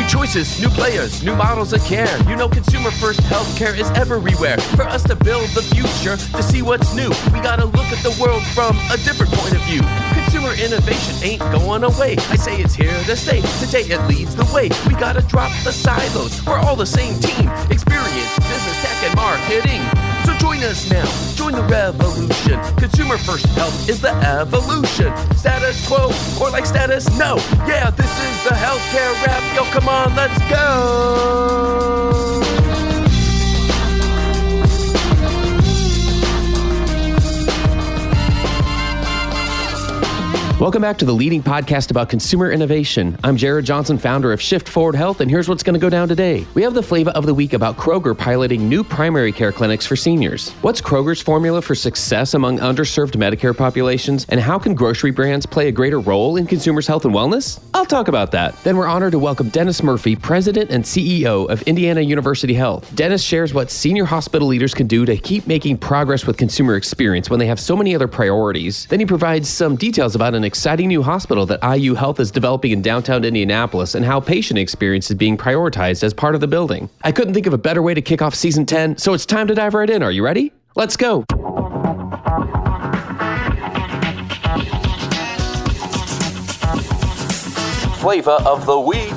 choices, new players, new models of care. You know consumer first healthcare is everywhere. For us to build the future, to see what's new, we gotta look at the world from a different point of view. Consumer innovation ain't going away. I say it's here to stay. Today it leads the way. We gotta drop the silos. We're all the same team. Experience, business, tech, and marketing. So join us now. Join the revolution. Consumer first health is the evolution. Status quo or like status no. Yeah, this is the healthcare rap. Yo, come on, let's go. Welcome back to the leading podcast about consumer innovation. I'm Jared Johnson, founder of Shift Forward Health, and here's what's going to go down today. We have the Flava of the week about Kroger piloting new primary care clinics for seniors. What's Kroger's formula for success among underserved Medicare populations, and how can grocery brands play a greater role in consumers' health and wellness? I'll talk about that. Then we're honored to welcome Dennis Murphy, President and CEO of Indiana University Health. Dennis shares what senior hospital leaders can do to keep making progress with consumer experience when they have so many other priorities. Then he provides some details about an exciting new hospital that IU Health is developing in downtown Indianapolis and how patient experience is being prioritized as part of the building. I couldn't think of a better way to kick off season 10, so it's time to dive right in. Are you ready? Let's go. Flava of the week.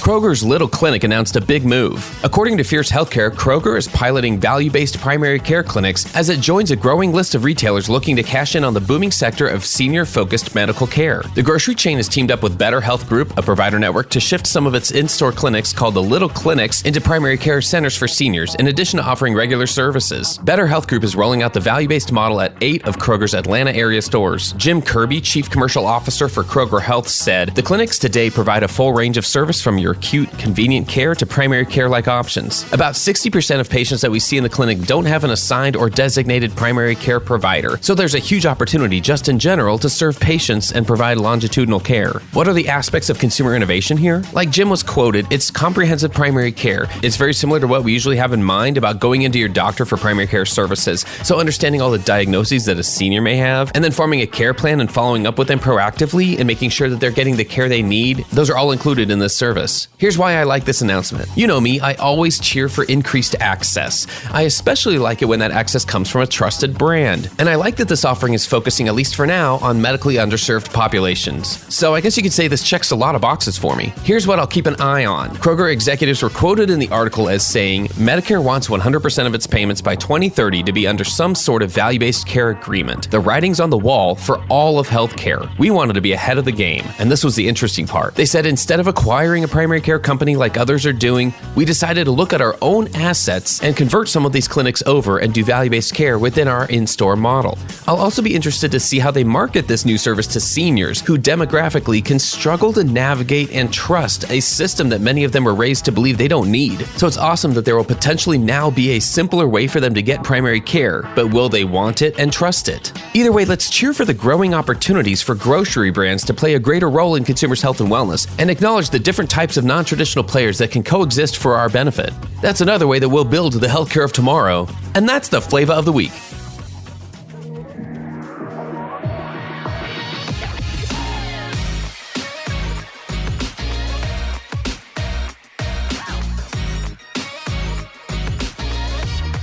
Kroger's Little Clinic announced a big move. According to Fierce Healthcare, Kroger is piloting value-based primary care clinics as it joins a growing list of retailers looking to cash in on the booming sector of senior-focused medical care. The grocery chain has teamed up with Better Health Group, a provider network, to shift some of its in-store clinics called the Little Clinics into primary care centers for seniors, in addition to offering regular services. Better Health Group is rolling out the value-based model at 8 of Kroger's Atlanta area stores. Jim Kirby, Chief Commercial Officer for Kroger Health, said, "The clinics today provide a full range of service from your acute, convenient care to primary care-like options. About 60% of patients that we see in the clinic don't have an assigned or designated primary care provider, so there's a huge opportunity just in general to serve patients and provide longitudinal care." What are the aspects of consumer innovation here? Like Jim was quoted, it's comprehensive primary care. It's very similar to what we usually have in mind about going into your doctor for primary care services. So understanding all the diagnoses that a senior may have, and then forming a care plan and following up with them proactively and making sure that they're getting the care they need, those are all included in this service. Here's why I like this announcement. You know me, I always cheer for increased access. I especially like it when that access comes from a trusted brand. And I like that this offering is focusing, at least for now, on medically underserved populations. So I guess you could say this checks a lot of boxes for me. Here's what I'll keep an eye on. Kroger executives were quoted in the article as saying, Medicare wants 100% of its payments by 2030 to be under some sort of value-based care agreement. The writing's on the wall for all of healthcare. We wanted to be ahead of the game. And this was the interesting part. They said instead of acquiring a primary care company like others are doing, we decided to look at our own assets and convert some of these clinics over and do value-based care within our in-store model. I'll also be interested to see how they market this new service to seniors who demographically can struggle to navigate and trust a system that many of them were raised to believe they don't need. So it's awesome that there will potentially now be a simpler way for them to get primary care, but will they want it and trust it? Either way, let's cheer for the growing opportunities for grocery brands to play a greater role in consumers' health and wellness and acknowledge the different types of non-traditional players that can coexist for our benefit. That's another way that we'll build the healthcare of tomorrow. And that's the Flava of the week.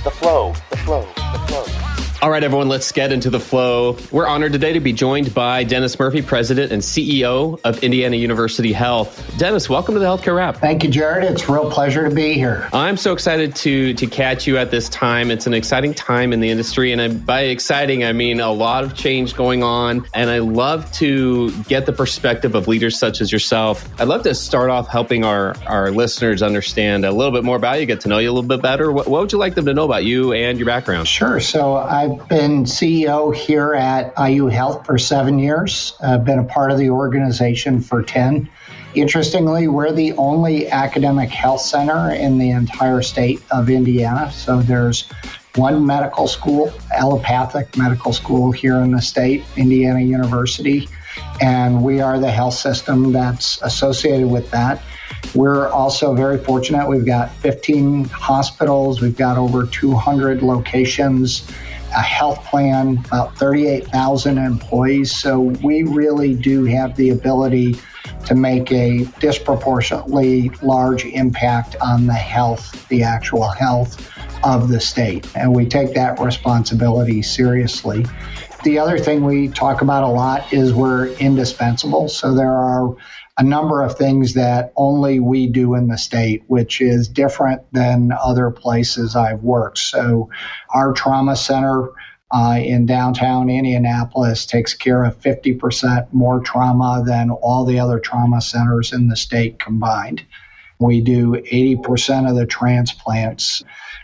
The flow. All right, everyone, let's get into the flow. We're honored today to be joined by Dennis Murphy, President and CEO of Indiana University Health. Dennis, welcome to the Healthcare Wrap. Thank you, Jared. It's a real pleasure to be here. I'm so excited to catch you at this time. It's an exciting time in the industry, and by exciting, I mean a lot of change going on, and I love to get the perspective of leaders such as yourself. I'd love to start off helping our listeners understand a little bit more about you, get to know you a little bit better. What would you like them to know about you and your background? Sure. So I've been CEO here at IU Health for 7 years. I've been a part of the organization for 10. Interestingly, we're the only academic health center in the entire state of Indiana. So there's one medical school, allopathic medical school here in the state, Indiana University, and we are the health system that's associated with that. We're also very fortunate. We've got 15 hospitals. We've got over 200 locations, a health plan, about 38,000 employees. So we really do have the ability to make a disproportionately large impact on the actual health of the state. And we take that responsibility seriously. The other thing we talk about a lot is we're indispensable. So there are a number of things that only we do in the state, which is different than other places I've worked. So our trauma center in downtown Indianapolis takes care of 50% more trauma than all the other trauma centers in the state combined. We do 80% of the transplants.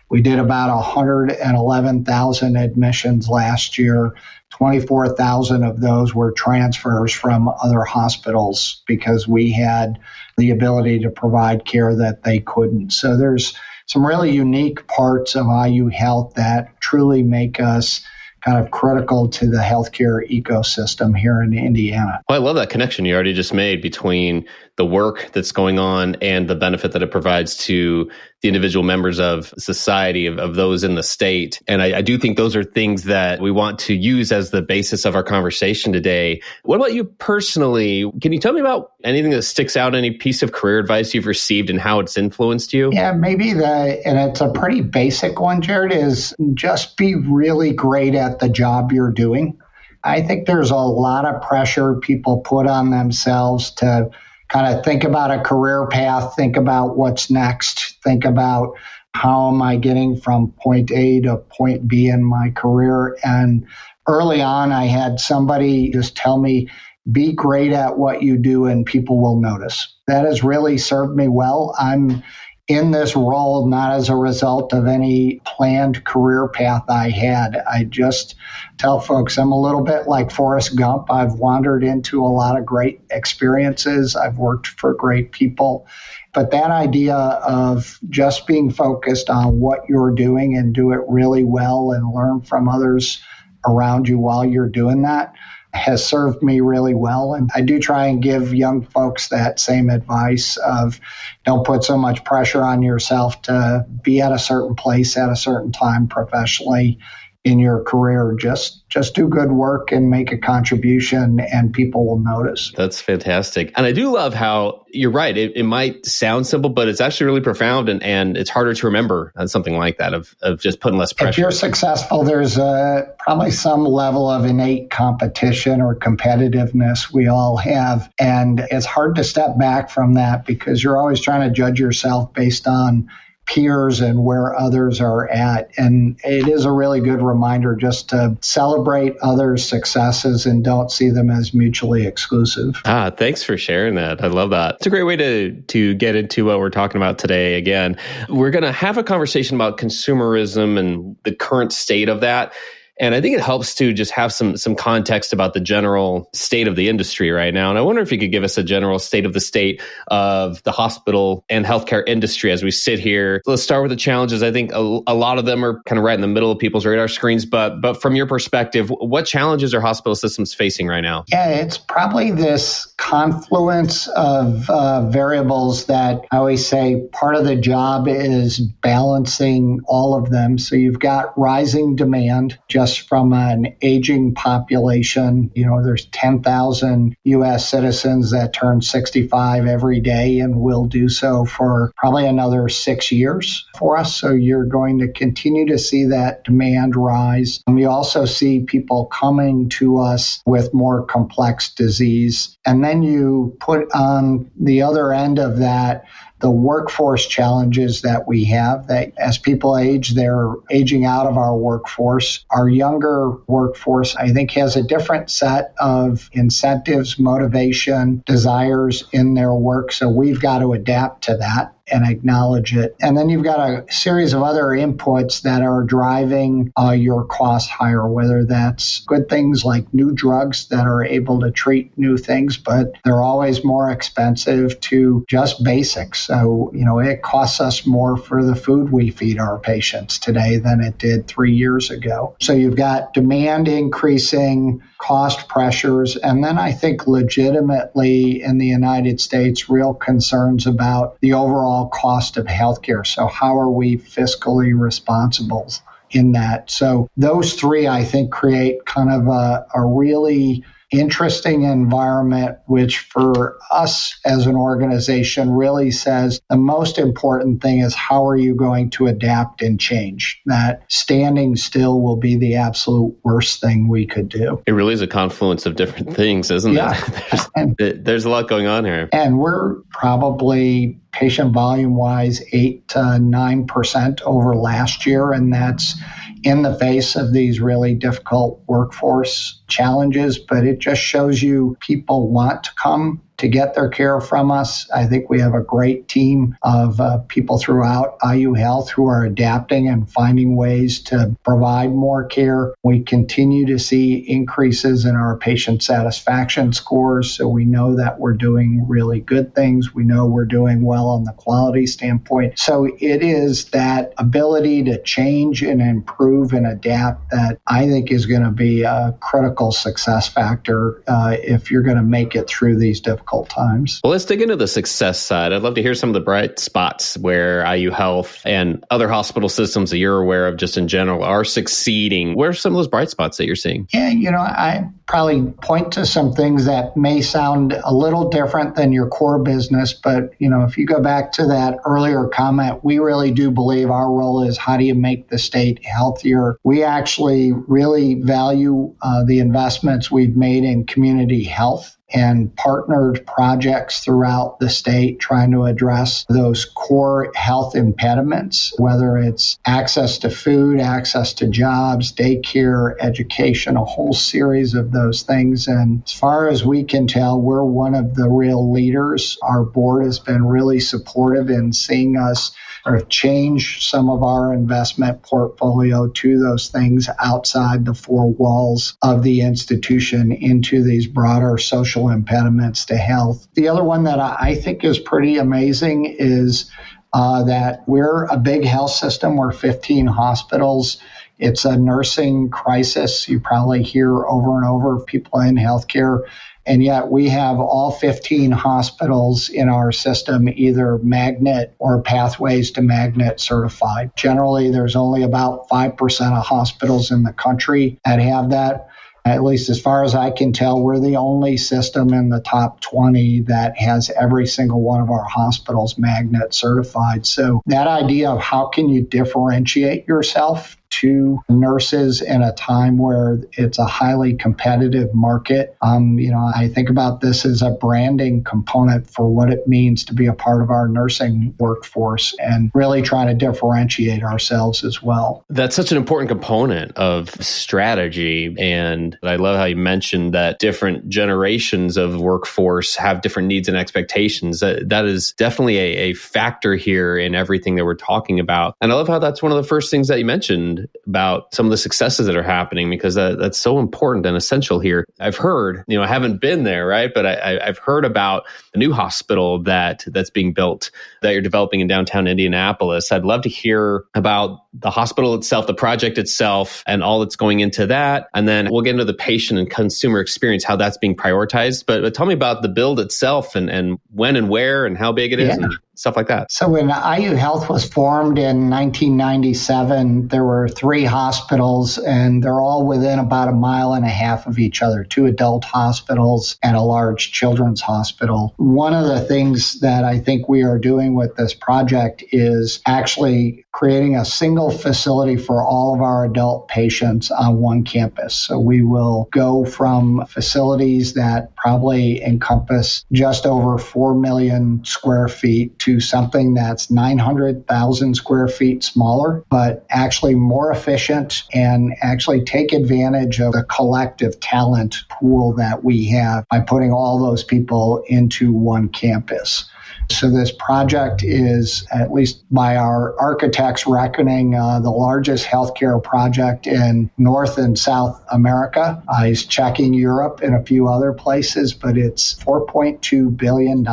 We did about 111,000 admissions last year. 24,000 of those were transfers from other hospitals because we had the ability to provide care that they couldn't. So there's some really unique parts of IU Health that truly make us kind of critical to the healthcare ecosystem here in Indiana. Well, I love that connection you already just made between the work that's going on and the benefit that it provides to the individual members of society, of those in the state. And I do think those are things that we want to use as the basis of our conversation today. What about you personally? Can you tell me about anything that sticks out, any piece of career advice you've received and how it's influenced you? Yeah, maybe and it's a pretty basic one, Jared, is just be really great at the job you're doing. I think there's a lot of pressure people put on themselves to kind of think about a career path, think about what's next, think about how am I getting from point A to point B in my career. And early on, I had somebody just tell me, be great at what you do and people will notice. That has really served me well. I'm in this role not as a result of any planned career path I had. I just tell folks I'm a little bit like Forrest Gump. I've wandered into a lot of great experiences. I've worked for great people. But that idea of just being focused on what you're doing and do it really well and learn from others around you while you're doing that has served me really well. And I do try and give young folks that same advice of don't put so much pressure on yourself to be at a certain place at a certain time professionally in your career. Just do good work and make a contribution and people will notice. That's fantastic. And I do love how you're right. It might sound simple, but it's actually really profound and it's harder to remember something like that of just putting less pressure. If you're successful, there's probably some level of innate competition or competitiveness we all have. And it's hard to step back from that because you're always trying to judge yourself based on peers and where others are at. And it is a really good reminder just to celebrate others' successes and don't see them as mutually exclusive. Thanks for sharing that. I love that. It's a great way to get into what we're talking about today. Again, we're going to have a conversation about consumerism and the current state of that. And I think it helps to just have some context about the general state of the industry right now. And I wonder if you could give us a general state of the state of the hospital and healthcare industry as we sit here. Let's start with the challenges. I think a lot of them are kind of right in the middle of people's radar screens. But from your perspective, what challenges are hospital systems facing right now? Yeah, it's probably this confluence of variables that I always say part of the job is balancing all of them. So you've got rising demand just from an aging population. You know, there's 10,000 U.S. citizens that turn 65 every day and will do so for probably another 6 years for us. So you're going to continue to see that demand rise. You also see people coming to us with more complex disease. And then you put on the other end of that the workforce challenges that we have, that as people age, they're aging out of our workforce. Our younger workforce, I think, has a different set of incentives, motivation, desires in their work. So we've got to adapt to that and acknowledge it. And then you've got a series of other inputs that are driving your costs higher, whether that's good things like new drugs that are able to treat new things, but they're always more expensive to just basics. So, it costs us more for the food we feed our patients today than it did 3 years ago. So you've got demand increasing, cost pressures, and then I think legitimately in the United States, real concerns about the overall cost of healthcare. So how are we fiscally responsible? in that. So those three, I think, create kind of a really interesting environment, which for us as an organization really says the most important thing is how are you going to adapt and change? That standing still will be the absolute worst thing we could do. It really is a confluence of different things, isn't it? There's a lot going on here. And we're probably patient volume wise 8 to 9% over last year. And that's in the face of these really difficult workforce challenges, but it just shows you people want to come to get their care from us. I think we have a great team of people throughout IU Health who are adapting and finding ways to provide more care. We continue to see increases in our patient satisfaction scores, so we know that we're doing really good things. We know we're doing well on the quality standpoint. So it is that ability to change and improve and adapt that I think is going to be a critical success factor if you're going to make it through these difficult times. Well, let's dig into the success side. I'd love to hear some of the bright spots where IU Health and other hospital systems that you're aware of just in general are succeeding. Where are some of those bright spots that you're seeing? Yeah, I probably point to some things that may sound a little different than your core business, but if you go back to that earlier comment, we really do believe our role is how do you make the state healthier? We actually really value the investments we've made in community health and partnered projects throughout the state trying to address those core health impediments, whether it's access to food, access to jobs, daycare, education, a whole series of those things. And as far as we can tell, we're one of the real leaders. Our board has been really supportive in seeing us or change some of our investment portfolio to those things outside the four walls of the institution into these broader social impediments to health. The other one that I think is pretty amazing is that we're a big health system. We're 15 hospitals. It's a nursing crisis. You probably hear over and over people in healthcare. And yet we have all 15 hospitals in our system either magnet or pathways to magnet certified. Generally, there's only about 5% of hospitals in the country that have that. At least as far as I can tell, we're the only system in the top 20 that has every single one of our hospitals magnet certified. So that idea of how can you differentiate yourself to nurses in a time where it's a highly competitive market. I think about this as a branding component for what it means to be a part of our nursing workforce and really try to differentiate ourselves as well. That's such an important component of strategy. And I love how you mentioned that different generations of workforce have different needs and expectations. That is definitely a factor here in everything that we're talking about. And I love how that's one of the first things that you mentioned about some of the successes that are happening, because that's so important and essential here. I've heard, I haven't been there, right? But I've heard about a new hospital that's being built that you're developing in downtown Indianapolis. I'd love to hear about the hospital itself, the project itself, and all that's going into that. And then we'll get into the patient and consumer experience, how that's being prioritized. But tell me about the build itself and when and where and how big it is and stuff like that. So when IU Health was formed in 1997, there were 3 hospitals, and they're all within about 1.5 miles of each other, 2 adult hospitals and a large children's hospital. One of the things that I think we are doing with this project is actually creating a single facility for all of our adult patients on one campus. So we will go from facilities that probably encompass just over 4 million square feet to something that's 900,000 square feet smaller, but actually more efficient and actually take advantage of the collective talent pool that we have by putting all those people into one campus. So this project is, at least by our architects' reckoning, the largest healthcare project in North and South America. He's checking Europe and a few other places, but it's $4.2 billion.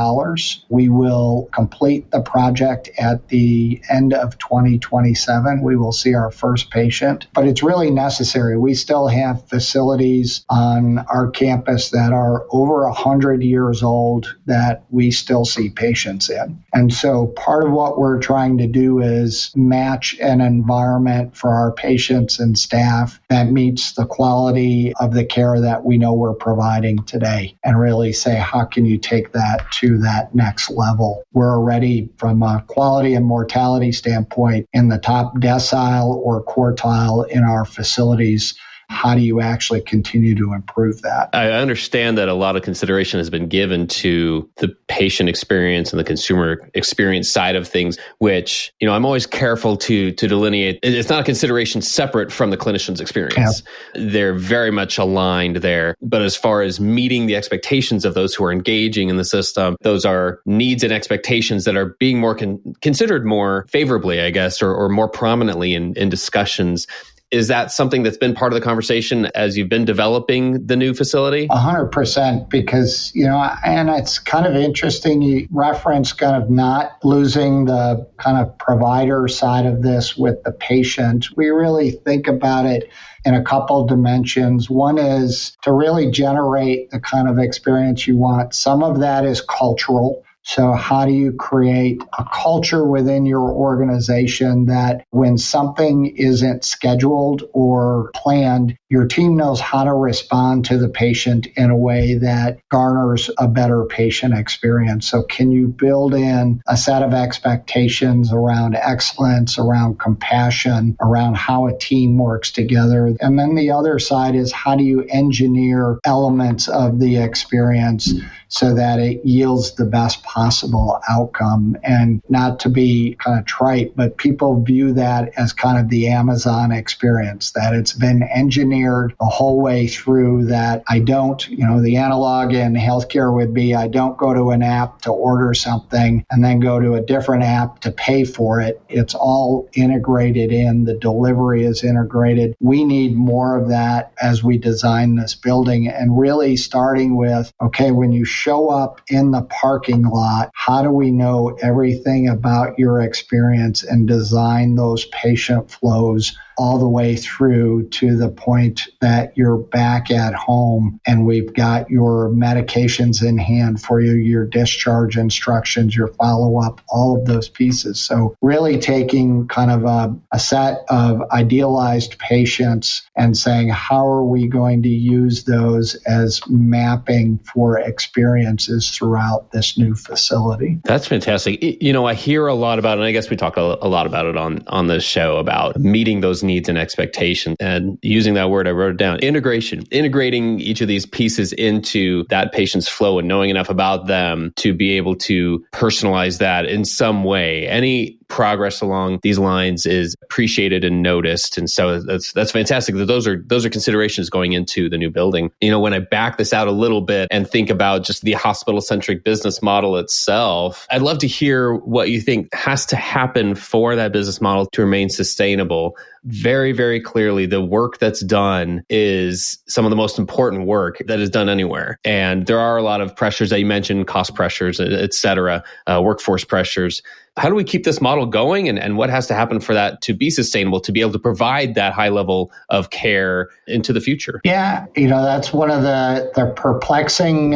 We will complete the project at the end of 2027. We will see our first patient, but it's really necessary. We still have facilities on our campus that are over 100 years old that we still see patients patients in. And so part of what we're trying to do is match an environment for our patients and staff that meets the quality of the care that we know we're providing today, and really say, how can you take that to that next level? We're already, from a quality and mortality standpoint, in the top decile or quartile in our facilities. How do you actually continue to improve that? I understand that a lot of consideration has been given to the patient experience and the consumer experience side of things, which, I'm always careful to delineate. It's not a consideration separate from the clinician's experience. Yeah. They're very much aligned there. But as far as meeting the expectations of those who are engaging in the system, those are needs and expectations that are being more considered more favorably, I guess, or more prominently in discussions. Is that something that's been part of the conversation as you've been developing the new facility? 100%, because, and it's kind of interesting, you reference kind of not losing the kind of provider side of this with the patient. We really think about it in a couple dimensions. One is to really generate the kind of experience you want. Some of that is cultural. So how do you create a culture within your organization that when something isn't scheduled or planned, your team knows how to respond to the patient in a way that garners a better patient experience? So can you build in a set of expectations around excellence, around compassion, around how a team works together? And then the other side is, how do you engineer elements of the experience so that it yields the best possible outcome? And not to be kind of trite, but people view that as kind of the Amazon experience, that it's been engineered the whole way through, that I don't, the analog in healthcare would be, I don't go to an app to order something and then go to a different app to pay for it. It's all integrated in, the delivery is integrated. We need more of that as we design this building, and really starting with, okay, when you show up in the parking lot, how do we know everything about your experience and design those patient flows all the way through to the point that you're back at home and we've got your medications in hand for you, your discharge instructions, your follow-up, all of those pieces. So really taking kind of a set of idealized patients and saying, how are we going to use those as mapping for experiences throughout this new facility? That's fantastic. I hear a lot about it, and I guess we talk a lot about it on this show, about meeting those needs and expectations. And using that word, I wrote it down, integrating each of these pieces into that patient's flow and knowing enough about them to be able to personalize that in some way. Any progress along these lines is appreciated and noticed. And so that's fantastic that those are considerations going into the new building. When I back this out a little bit and think about just the hospital-centric business model itself, I'd love to hear what you think has to happen for that business model to remain sustainable. Very, very clearly, the work that's done is some of the most important work that is done anywhere. And there are a lot of pressures that you mentioned, cost pressures, et cetera, workforce pressures. How do we keep this model going, and what has to happen for that to be sustainable, to be able to provide that high level of care into the future? Yeah, that's one of the perplexing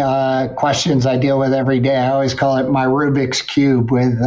questions I deal with every day. I always call it my Rubik's Cube, with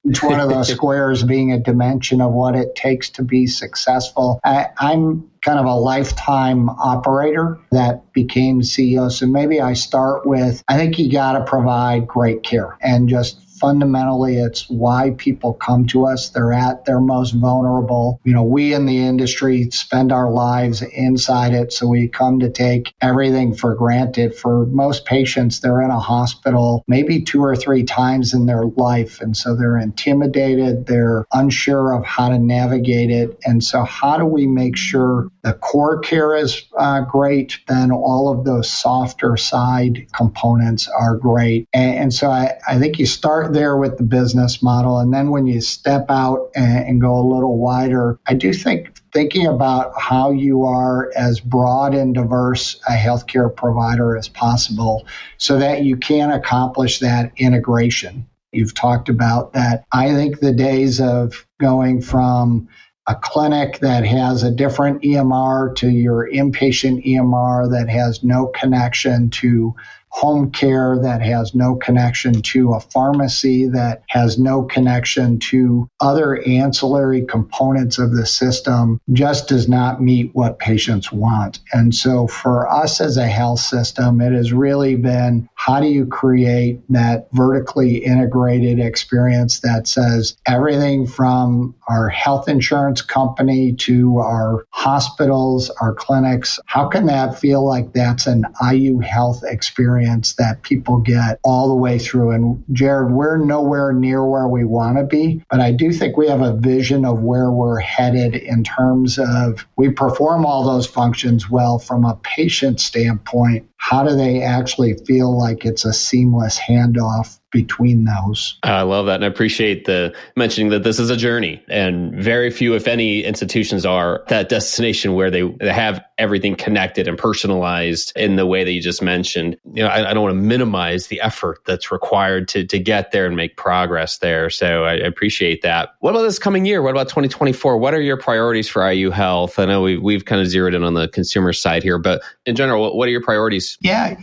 each one of those squares being a dimension of what it takes to be successful. I'm kind of a lifetime operator that became CEO. So maybe I start with, I think you got to provide great care, and just fundamentally, it's why people come to us. They're at their most vulnerable. We in the industry spend our lives inside it, so we come to take everything for granted. For most patients, they're in a hospital maybe 2 or 3 times in their life, and so they're intimidated. They're unsure of how to navigate it. And so how do we make sure the core care is great, then all of those softer side components are great? And so I think you start there with the business model. And then when you step out and go a little wider, I do think thinking about how you are as broad and diverse a healthcare provider as possible so that you can accomplish that integration. You've talked about that. I think the days of going from a clinic that has a different EMR to your inpatient EMR that has no connection to home care, that has no connection to a pharmacy, that has no connection to other ancillary components of the system, just does not meet what patients want. And so for us as a health system, it has really been, how do you create that vertically integrated experience that says everything from our health insurance company to our hospitals, our clinics, how can that feel like that's an IU Health experience that people get all the way through? And Jared, we're nowhere near where we want to be, but I do think we have a vision of where we're headed in terms of we perform all those functions well. From a patient standpoint, how do they actually feel like it's a seamless handoff between those? I love that. And I appreciate the mentioning that this is a journey, and very few, if any, institutions are that destination where they have everything connected and personalized in the way that you just mentioned. I don't want to minimize the effort that's required to get there and make progress there. So I appreciate that. What about this coming year? What about 2024? What are your priorities for IU Health? I know we've kind of zeroed in on the consumer side here, but in general, what are your priorities? Yeah,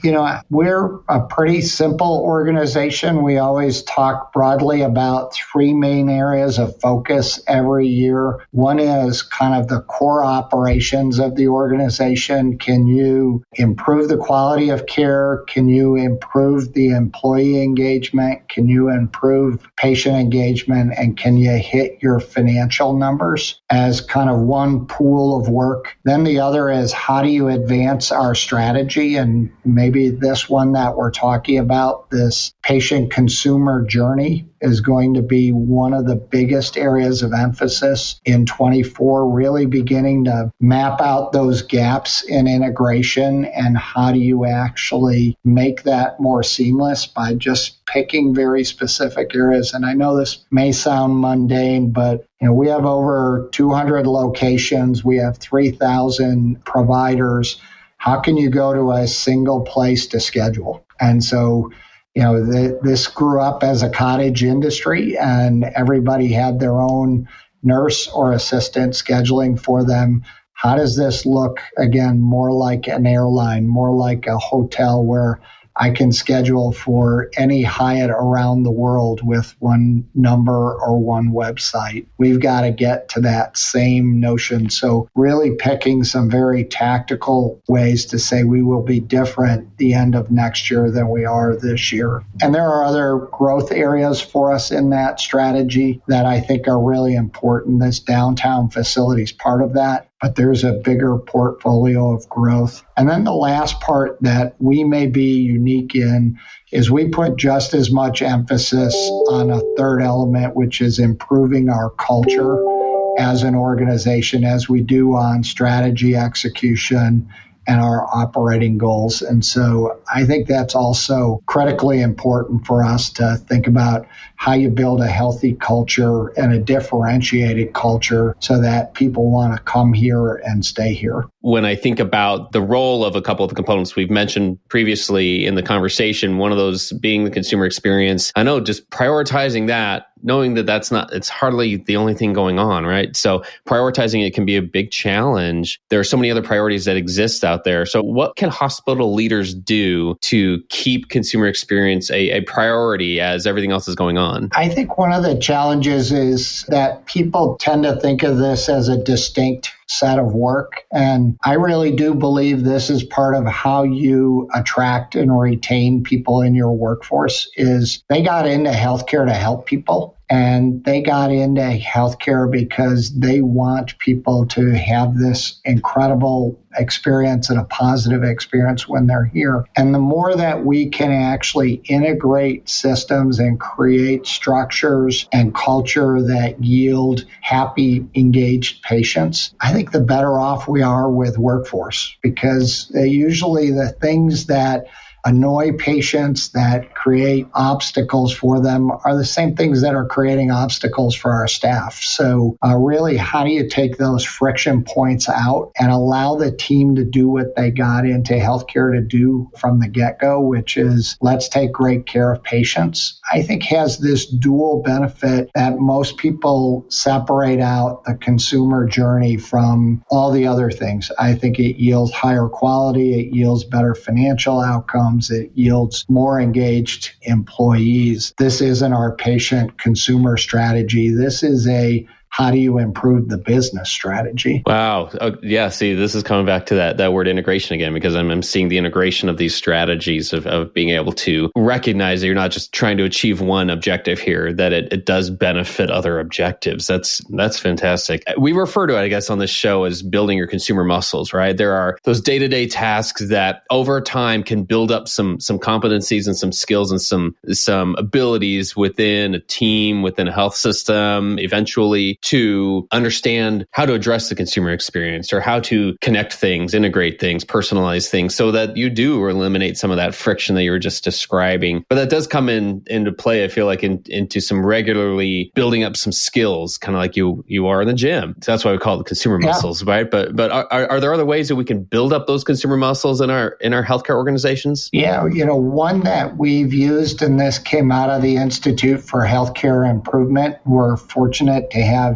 we're a pretty simple organization. We always talk broadly about three main areas of focus every year. One is kind of the core operations of the organization. Can you improve the quality of care? Can you improve the employee engagement? Can you improve patient engagement? And can you hit your financial numbers as kind of one pool of work? Then the other is, how do you advance our strategy? And maybe this one that we're talking about, this patient-consumer journey, is going to be one of the biggest areas of emphasis in 24, really beginning to map out those gaps in integration and how do you actually make that more seamless by just picking very specific areas. And I know this may sound mundane, but we have over 200 locations. We have 3,000 providers. How can you go to a single place to schedule? And so, this grew up as a cottage industry, and everybody had their own nurse or assistant scheduling for them. How does this look, again, more like an airline, more like a hotel where I can schedule for any Hyatt around the world with one number or one website? We've got to get to that same notion. So really picking some very tactical ways to say we will be different the end of next year than we are this year. And there are other growth areas for us in that strategy that I think are really important. This downtown facility is part of that, but there's a bigger portfolio of growth. And then the last part that we may be unique in is we put just as much emphasis on a third element, which is improving our culture as an organization as we do on strategy execution and our operating goals. And so I think that's also critically important for us to think about how you build a healthy culture and a differentiated culture so that people want to come here and stay here. When I think about the role of a couple of the components we've mentioned previously in the conversation, one of those being the consumer experience, I know just prioritizing that, knowing that it's hardly the only thing going on, right? So prioritizing it can be a big challenge. There are so many other priorities that exist out there. So what can hospital leaders do to keep consumer experience a priority as everything else is going on? I think one of the challenges is that people tend to think of this as a distinct set of work. And I really do believe this is part of how you attract and retain people in your workforce. Is they got into healthcare to help people. And they got into healthcare because they want people to have this incredible experience and a positive experience when they're here. And the more that we can actually integrate systems and create structures and culture that yield happy, engaged patients, I think the better off we are with workforce, because usually the things that annoy patients, that create obstacles for them are the same things that are creating obstacles for our staff. So really, how do you take those friction points out and allow the team to do what they got into healthcare to do from the get-go, which is let's take great care of patients? I think has this dual benefit that most people separate out the consumer journey from all the other things. I think it yields higher quality, it yields better financial outcomes, it yields more engaged employees. This isn't our patient consumer strategy. This is a how do you improve the business strategy? Wow. Oh, yeah. See, this is coming back to that word integration again, because I'm seeing the integration of these strategies of being able to recognize that you're not just trying to achieve one objective here, that it does benefit other objectives. That's fantastic. We refer to it, I guess, on this show as building your consumer muscles, right? There are those day-to-day tasks that over time can build up some competencies and some skills and some abilities within a team, within a health system, eventually to understand how to address the consumer experience or how to connect things, integrate things, personalize things so that you do eliminate some of that friction that you were just describing. But that does come into play, I feel like, into some regularly building up some skills, kind of like you are in the gym. So that's why we call it the consumer muscles, right? But are there other ways that we can build up those consumer muscles in our healthcare organizations? Yeah, one that we've used, and this came out of the Institute for Healthcare Improvement. We're fortunate to have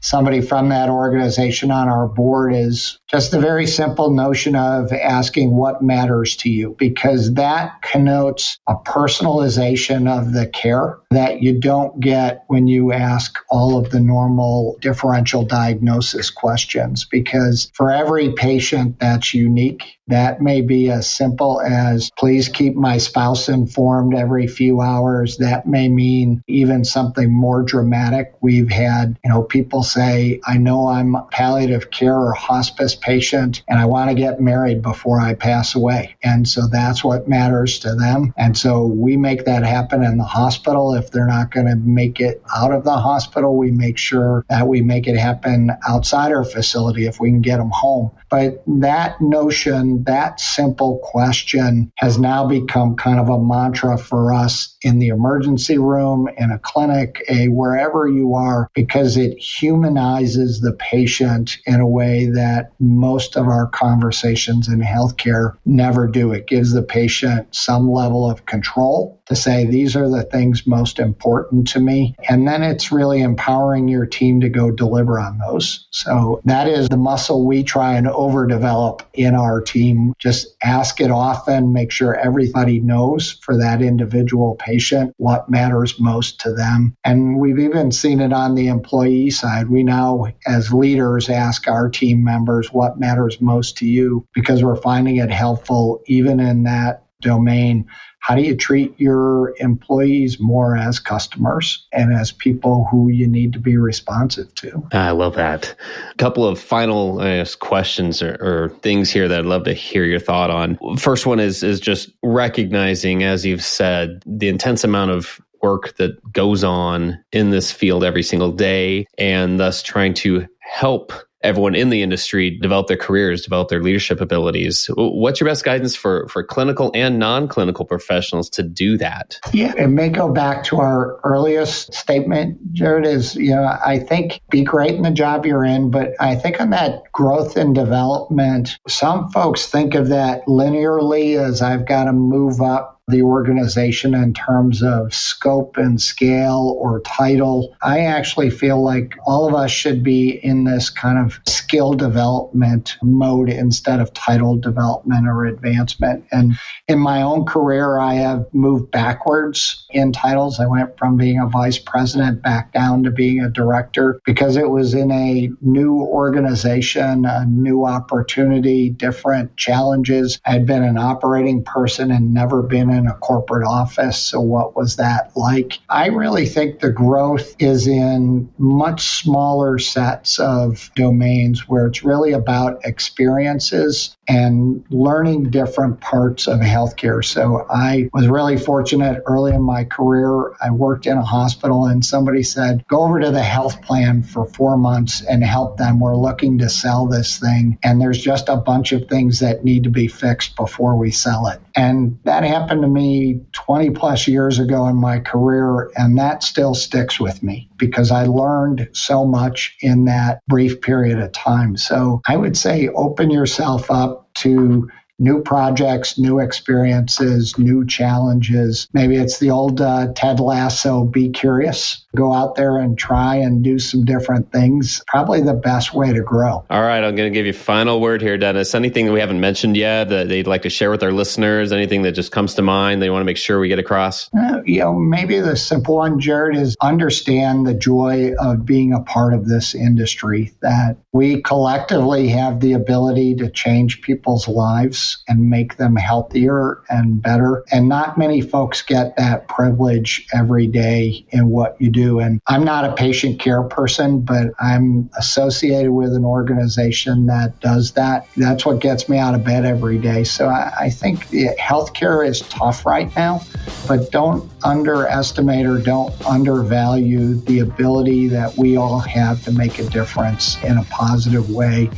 somebody from that organization on our board, is just the very simple notion of asking what matters to you, because that connotes a personalization of the care that you don't get when you ask all of the normal differential diagnosis questions. Because for every patient that's unique, that may be as simple as, please keep my spouse informed every few hours. That may mean even something more dramatic. We've had, people say, I know I'm a palliative care or hospice patient, and I want to get married before I pass away. And so that's what matters to them. And so we make that happen in the hospital. If they're not going to make it out of the hospital, we make sure that we make it happen outside our facility if we can get them home. But that notion, that simple question has now become kind of a mantra for us in the emergency room, in a clinic, wherever you are, because it humanizes the patient in a way that most of our conversations in healthcare never do. It gives the patient some level of control to say, these are the things most important to me. And then it's really empowering your team to go deliver on those. So that is the muscle we try and overdevelop in our team. Just ask it often, make sure everybody knows for that individual patient what matters most to them. And we've even seen it on the employee side. We now, as leaders, ask our team members what matters most to you, because we're finding it helpful even in that domain. How do you treat your employees more as customers and as people who you need to be responsive to? I love that. A couple of final questions or things here that I'd love to hear your thought on. First one is just recognizing, as you've said, the intense amount of work that goes on in this field every single day, and thus trying to help everyone in the industry develop their careers, develop their leadership abilities. What's your best guidance for clinical and non-clinical professionals to do that? Yeah, it may go back to our earliest statement, Jared, is, I think be great in the job you're in, but I think on that growth and development, some folks think of that linearly as I've got to move up the organization in terms of scope and scale or title. I actually feel like all of us should be in this kind of skill development mode instead of title development or advancement. And in my own career, I have moved backwards in titles. I went from being a vice president back down to being a director because it was in a new organization, a new opportunity, different challenges. I had been an operating person and never been in a corporate office. So what was that like? I really think the growth is in much smaller sets of domains where it's really about experiences and learning different parts of healthcare. So I was really fortunate early in my career. I worked in a hospital and somebody said, go over to the health plan for 4 months and help them. We're looking to sell this thing. And there's just a bunch of things that need to be fixed before we sell it. And that happened to me 20 plus years ago in my career, and that still sticks with me because I learned so much in that brief period of time. So I would say open yourself up to new projects, new experiences, new challenges. Maybe it's the old Ted Lasso, be curious. Go out there and try and do some different things. Probably the best way to grow. All right, I'm going to give you a final word here, Dennis. Anything that we haven't mentioned yet that they'd like to share with our listeners? Anything that just comes to mind they want to make sure we get across? Maybe the simple one, Jared, is understand the joy of being a part of this industry, that we collectively have the ability to change people's lives and make them healthier and better. And not many folks get that privilege every day in what you do. And I'm not a patient care person, but I'm associated with an organization that does that. That's what gets me out of bed every day. So I think healthcare is tough right now, but don't underestimate or don't undervalue the ability that we all have to make a difference in a positive way.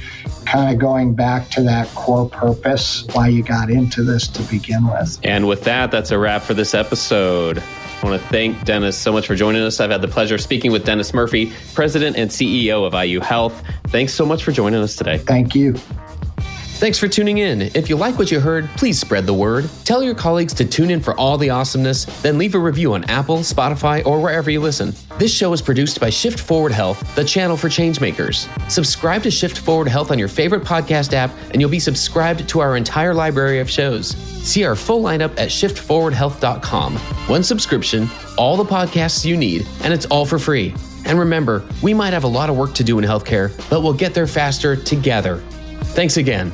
Kind of going back to that core purpose, why you got into this to begin with. And with that, that's a wrap for this episode. I want to thank Dennis so much for joining us. I've had the pleasure of speaking with Dennis Murphy, President and CEO of IU Health. Thanks so much for joining us today. Thank you. Thanks for tuning in. If you like what you heard, please spread the word. Tell your colleagues to tune in for all the awesomeness, then leave a review on Apple, Spotify, or wherever you listen. This show is produced by Shift Forward Health, the channel for changemakers. Subscribe to Shift Forward Health on your favorite podcast app, and you'll be subscribed to our entire library of shows. See our full lineup at shiftforwardhealth.com. One subscription, all the podcasts you need, and it's all for free. And remember, we might have a lot of work to do in healthcare, but we'll get there faster together. Thanks again.